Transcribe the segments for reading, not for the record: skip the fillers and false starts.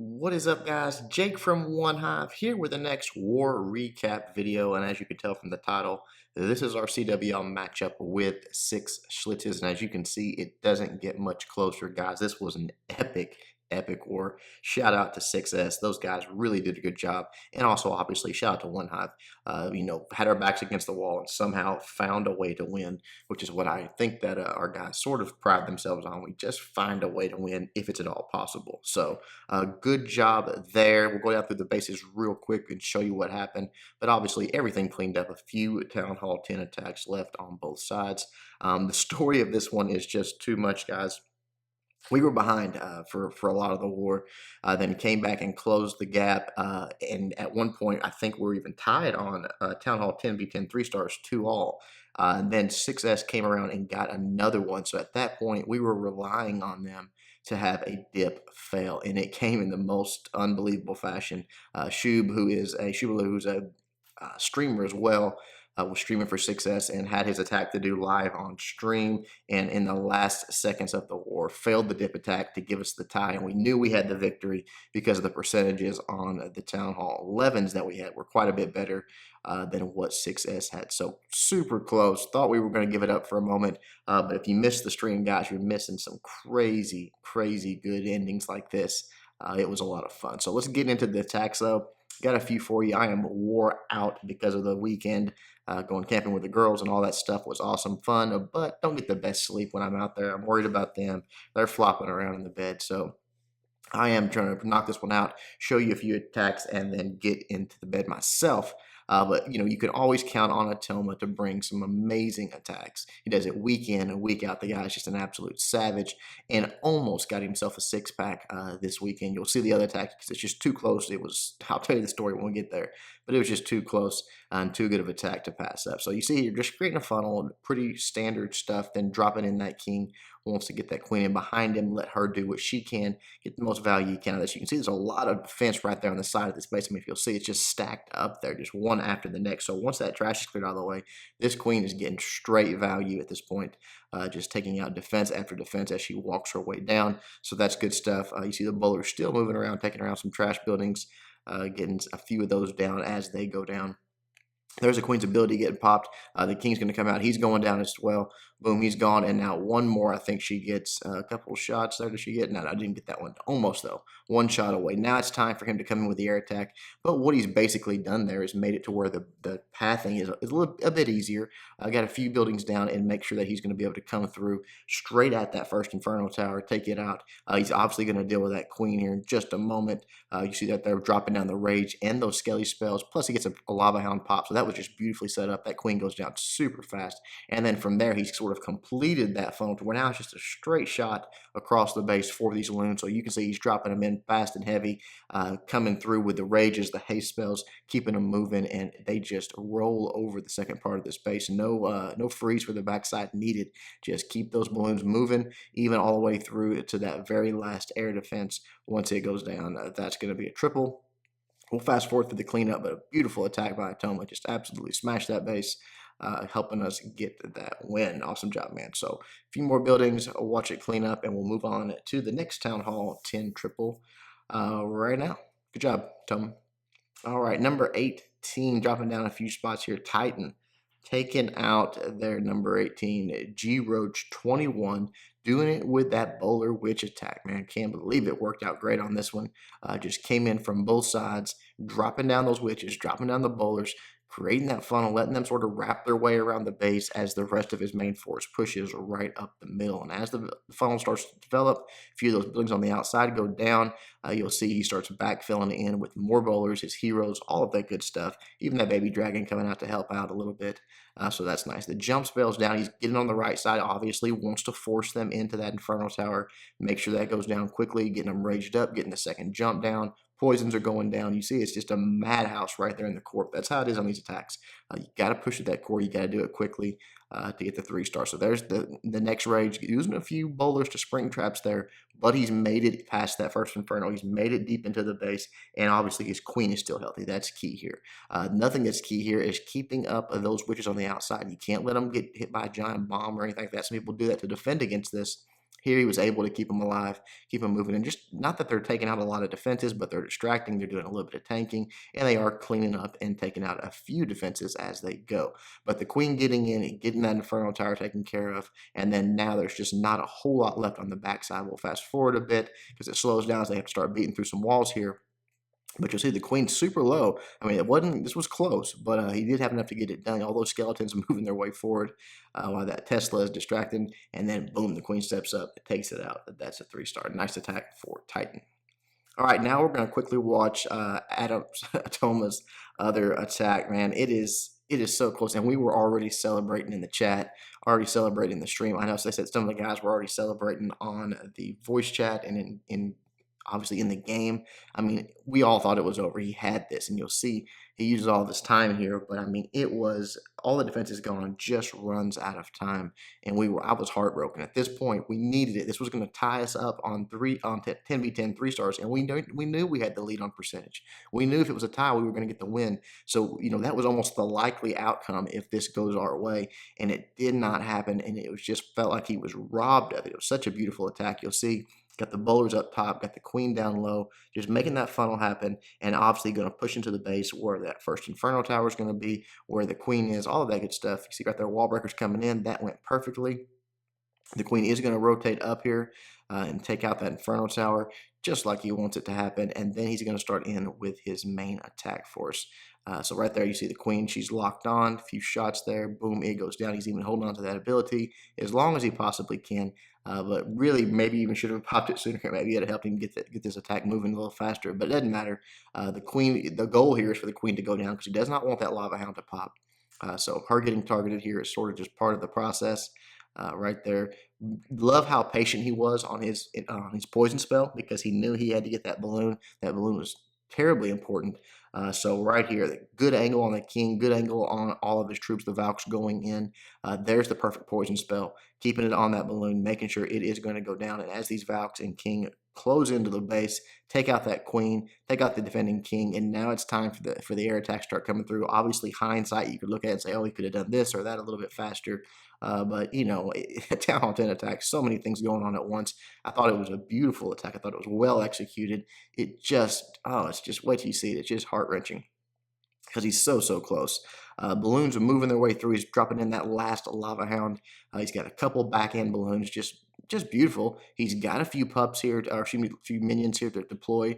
What is up, guys? Jake from OneHive here with the next war recap video. And as you can tell from the title, this is our CWL matchup with 6 Schlitzes. And as you can see, it doesn't get much closer, guys. This was an epic war. Shout out to 6S. Those guys really did a good job. And also, obviously, shout out to OneHive. Had our backs against the wall and somehow found a way to win, which is what I think that our guys sort of pride themselves on. We just find a way to win if it's at all possible. So, good job there. We'll go down through the bases real quick and show you what happened. But obviously, everything cleaned up. A few Town Hall 10 attacks left on both sides. The story of this one is just too much, guys. We were behind for a lot of the war, then came back and closed the gap. And at one point, I think we were even tied on Town Hall 10 v 10 3 stars 2-all. And then 6S came around and got another one. So at that point, we were relying on them to have a dip fail, and it came in the most unbelievable fashion. Shub, who's a streamer as well, was streaming for 6S and had his attack to do live on stream. And in the last seconds of the war, failed the dip attack to give us the tie. And we knew we had the victory because of the percentages on the Town Hall 11s that we had were quite a bit better than what 6S had. So super close. Thought we were going to give it up for a moment. But if you missed the stream, guys, you're missing some crazy good endings like this. It was a lot of fun. So let's get into the attacks, though. Got a few for you. I am wore out because of the weekend. Going camping with the girls and all that stuff was awesome fun, but don't get the best sleep when I'm out there. I'm worried about them. They're flopping around in the bed. So I am trying to knock this one out, show you a few attacks, and then get into the bed myself. But you can always count on Atoma to bring some amazing attacks. He does it week in and week out. The guy's just an absolute savage, and almost got himself a 6-pack this weekend. You'll see the other attacks because it's just too close. I'll tell you the story when we get there, but it was just too close and too good of attack to pass up. So you see, you're just creating a funnel, pretty standard stuff, then dropping in that king. Wants to get that queen in behind him, let her do what she can, get the most value you can out of this. You can see there's a lot of defense right there on the side of this base. I mean, if you'll see, it's just stacked up there, just one after the next. So once that trash is cleared out of the way, this queen is getting straight value at this point, just taking out defense after defense as she walks her way down. So that's good stuff. You see the bowler still moving around, taking around some trash buildings, getting a few of those down as they go down. There's a queen's ability getting popped. The king's going to come out. He's going down as well. Boom, he's gone. And now one more. I think she gets a couple of shots there. Does she get? No, I didn't get that one. Almost, though. One shot away. Now it's time for him to come in with the air attack. But what he's basically done there is made it to where the pathing is a bit easier. I got a few buildings down and make sure that he's going to be able to come through straight at that first Inferno tower, take it out. He's obviously going to deal with that queen here in just a moment. You see that they're dropping down the rage and those skelly spells. Plus, he gets a lava hound pop. So that was just beautifully set up. That queen goes down super fast. And then from there, he sort of completed that funnel to where now it's just a straight shot across the base for these loons. So you can see he's dropping them in fast and heavy, coming through with the rages, the haste spells, keeping them moving, and they just roll over the second part of this base. No freeze for the backside needed. Just keep those balloons moving, even all the way through to that very last air defense. Once it goes down, that's going to be a triple. We'll fast forward through the cleanup, but a beautiful attack by Atoma. Just absolutely smashed that base, helping us get that win. Awesome job, man. So a few more buildings, watch it clean up, and we'll move on to the next Town Hall 10 triple right now. Good job, Atoma. All right, number 18, dropping down a few spots here. Titan taking out their number 18, G Roach 21, doing it with that bowler witch attack, man. Can't believe it worked out great on this one. Just came in from both sides, dropping down those witches, dropping down the bowlers, creating that funnel, letting them sort of wrap their way around the base as the rest of his main force pushes right up the middle. And as the funnel starts to develop, a few of those buildings on the outside go down. You'll see he starts backfilling in with more bowlers, his heroes, all of that good stuff. Even that baby dragon coming out to help out a little bit. So that's nice. The jump spell's down. He's getting on the right side, obviously, wants to force them into that Inferno Tower. Make sure that goes down quickly, getting them raged up, getting the second jump down. Poisons are going down. You see, it's just a madhouse right there in the corp. That's how it is on these attacks. You got to push at that core. You got to do it quickly to get the 3-star. So there's the next rage. Using a few bowlers to spring traps there, but he's made it past that first Inferno. He's made it deep into the base, and obviously his queen is still healthy. That's key here. Nothing that's key here is keeping up those witches on the outside. You can't let them get hit by a giant bomb or anything like that. Some people do that to defend against this. Here he was able to keep them alive, keep them moving, and just not that they're taking out a lot of defenses, but they're distracting. They're doing a little bit of tanking, and they are cleaning up and taking out a few defenses as they go. But the queen getting in and getting that inferno tower taken care of, and then now there's just not a whole lot left on the backside. We'll fast forward a bit because it slows down as they have to start beating through some walls here. But you'll see the queen's super low. I mean, this was close, but he did have enough to get it done. All those skeletons moving their way forward while that Tesla is distracted. And then, boom, the queen steps up, it takes it out. That's a 3-star. Nice attack for Titan. All right, now we're going to quickly watch Atoma's other attack, man. It is so close, and we were already celebrating in the chat, already celebrating the stream. I know, so they said some of the guys were already celebrating on the voice chat and in obviously in the game. I mean, we all thought it was over. He had this, and you'll see he uses all this time here. But I mean, it was all the defense is gone, just runs out of time, and I was heartbroken at this point. We needed it. This was going to tie us up on 10v10 3-stars, and we knew we had the lead on percentage. We knew if it was a tie, we were going to get the win. So that was almost the likely outcome if this goes our way, and it did not happen. And it was just felt like he was robbed of it. It was such a beautiful attack. You'll see. Got the bowlers up top, got the queen down low, just making that funnel happen, and obviously going to push into the base where that first inferno tower is going to be, where the queen is, all of that good stuff. You see right there, wall breakers coming in. That went perfectly. The queen is going to rotate up here and take out that inferno tower just like he wants it to happen, and then he's going to start in with his main attack force. So right there you see the queen, she's locked on, a few shots there, boom, it goes down. He's even holding on to that ability as long as he possibly can, but really maybe even should have popped it sooner. Maybe it had helped him get this attack moving a little faster, but it doesn't matter. The goal here is for the queen to go down because he does not want that lava hound to pop. So her getting targeted here is sort of just part of the process. Right there. Love how patient he was on his poison spell because he knew he had to get that balloon. That balloon was terribly important. So right here, good angle on the king, good angle on all of his troops, the Valks going in. There's the perfect poison spell, keeping it on that balloon, making sure it is going to go down. And as these Valks and king close into the base, take out that queen, take out the defending king, and now it's time for the air attacks start coming through. Obviously, hindsight, you could look at it and say, oh, he could have done this or that a little bit faster. But a Town Hall 10 attack, so many things going on at once. I thought it was a beautiful attack. I thought it was well executed. It's just wait till you see it. It's just heart-wrenching because he's so close. Balloons are moving their way through. He's dropping in that last lava hound. He's got a couple back-end balloons, just beautiful. He's got a few pups here, or excuse me, a few minions here to deploy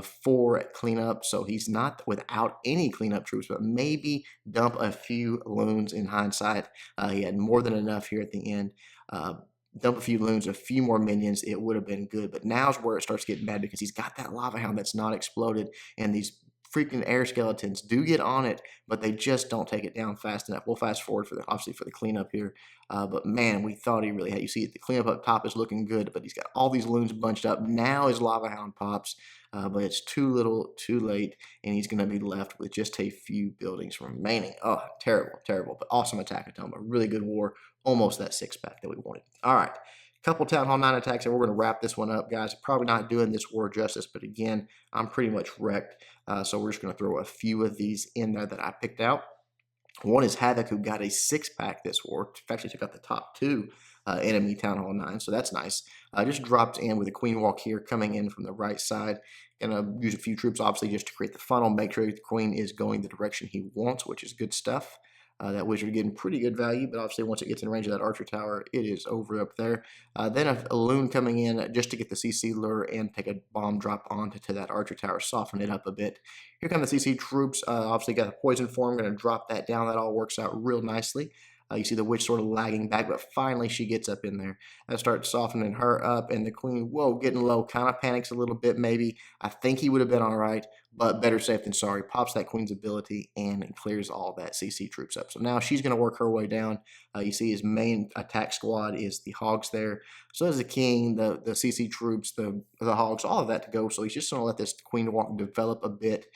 for cleanup. So he's not without any cleanup troops, but maybe dump a few loons in hindsight. He had more than enough here at the end. Dump a few loons, a few more minions, it would have been good. But now's where it starts getting bad because he's got that lava hound that's not exploded, and these freaking air skeletons do get on it, but they just don't take it down fast enough. We'll fast forward obviously for the cleanup here. But man, we thought he really had. You see the cleanup up top is looking good, but he's got all these loons bunched up. Now his lava hound pops, but it's too little, too late, and he's going to be left with just a few buildings remaining. Oh, terrible, but awesome attack, Atoma. Really good war. Almost that 6-pack that we wanted. All right. Couple Town Hall 9 attacks, and we're going to wrap this one up, guys. Probably not doing this war justice, but again, I'm pretty much wrecked. So we're just going to throw a few of these in there that I picked out. One is Havoc, who got a 6-pack this war. Actually took out the top 2 enemy Town Hall 9, so that's nice. Just dropped in with a Queen Walk here, coming in from the right side. Gonna use a few troops, obviously, just to create the funnel, make sure the Queen is going the direction he wants, which is good stuff. That wizard getting pretty good value, but obviously once it gets in range of that archer tower, it is over up there. Then a loon coming in just to get the CC lure and take a bomb drop onto that archer tower, soften it up a bit. Here come the CC troops. Obviously got a poison form, going to drop that down. That all works out real nicely. You see the witch sort of lagging back, but finally she gets up in there. I start softening her up, and the queen, getting low, kind of panics a little bit maybe. I think he would have been all right, but better safe than sorry. Pops that queen's ability and clears all that CC troops up. So now she's going to work her way down. You see his main attack squad is the hogs there. So is the king, the CC troops, the hogs, all of that to go. So he's just going to let this queen walk develop a bit.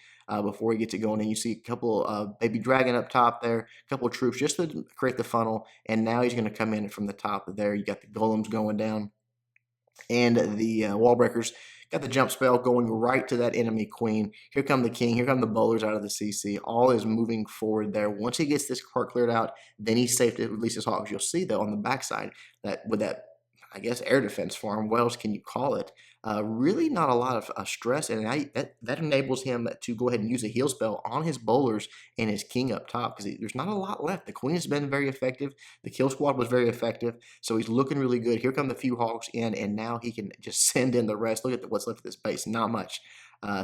Before he gets it going, and you see a couple baby dragon up top there, a couple of troops just to create the funnel, and now he's going to come in from the top of there. You got the golems going down, and the wall breakers. Got the jump spell going right to that enemy queen. Here come the king. Here come the bowlers out of the CC. All is moving forward there. Once he gets this part cleared out, then he's safe to release his hogs. You'll see though on the backside that with that I guess, air defense farm. What else can you call it? Really not a lot of stress, and that enables him to go ahead and use a heal spell on his bowlers and his king up top because there's not a lot left. The queen has been very effective. The kill squad was very effective, so he's looking really good. Here come the few hogs in, and now he can just send in the rest. Look at what's left of this base. Not much.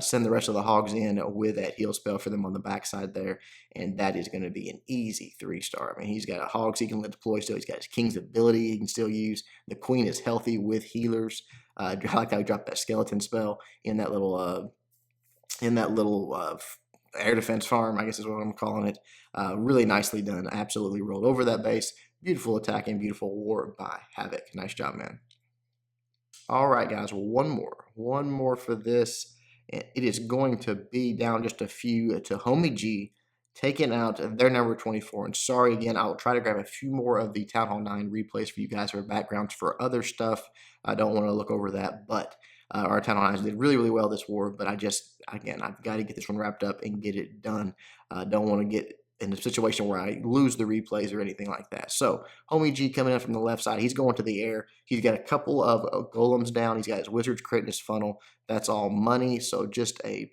Send the rest of the hogs in with that heal spell for them on the backside there, and that is going to be an easy 3-star. I mean, he's got a hogs he can deploy still. He's got his king's ability he can still use. The queen is healthy with healers. I like how he dropped that skeleton spell in that little air defense farm, I guess is what I'm calling it. Really nicely done. Absolutely rolled over that base. Beautiful attack and beautiful war by Havoc. Nice job, man. All right, guys, one more for this. It is going to be down just a few to Homie G, taking out their number 24. And sorry again, I'll try to grab a few more of the Town Hall 9 replays for you guys for backgrounds for other stuff. I don't want to look over that, but our Town Hall 9s did really, really well this war. But I've got to get this one wrapped up and get it done. Don't want to get in a situation where I lose the replays or anything like that. So Homie G coming in from the left side. He's going to the air. He's got a couple of golems down. He's got his wizards creating his funnel. That's all money. So just a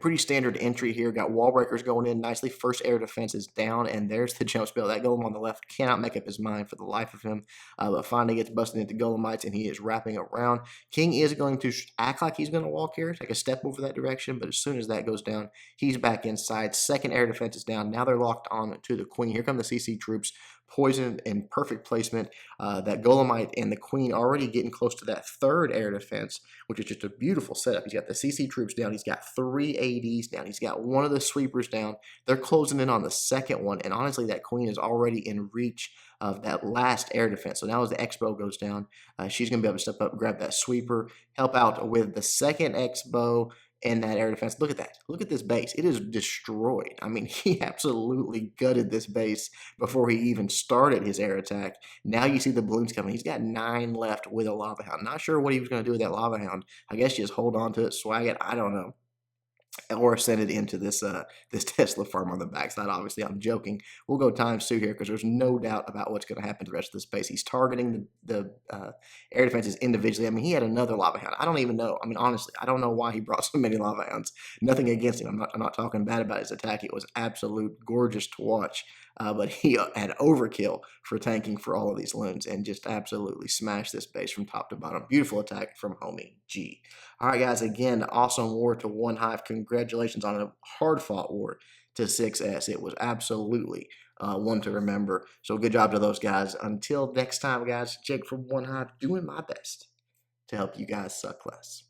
pretty standard entry here. Got wall breakers going in nicely. First air defense is down, and there's the jump spell. That golem on the left cannot make up his mind for the life of him, but finally gets busted into golemites, and he is wrapping around. King is going to act like he's going to walk here, take a step over that direction, but as soon as that goes down, he's back inside. Second air defense is down. Now they're locked on to the queen. Here come the CC troops. Poison and perfect placement. That golemite and the queen already getting close to that third air defense, which is just a beautiful setup. He's got the CC troops down. He's got 3 ADs down. He's got one of the sweepers down. They're closing in on the second one, and honestly, that queen is already in reach of that last air defense. So now as the X-bow goes down, she's going to be able to step up, grab that sweeper, help out with the second X-bow, and that air defense. Look at that. Look at this base. It is destroyed. I mean, he absolutely gutted this base before he even started his air attack. Now you see the balloons coming. He's got 9 left with a lava hound. Not sure what he was going to do with that lava hound. I guess just hold on to it, swag it. I don't know. Or send it into this this Tesla farm on the backside. Obviously, I'm joking. We'll go ×2 here because there's no doubt about what's going to happen to the rest of this base. He's targeting the air defenses individually. I mean, he had another lava hound. I don't even know. I mean, honestly, I don't know why he brought so many lava hounds. Nothing against him. I'm not talking bad about his attack. It was absolute gorgeous to watch. But he had overkill for tanking for all of these loons and just absolutely smashed this base from top to bottom. Beautiful attack from Homie G. All right, guys, again, awesome war to OneHive. Congratulations on a hard-fought war to 6S. It was absolutely one to remember. So good job to those guys. Until next time, guys, Jake from OneHive doing my best to help you guys suck less.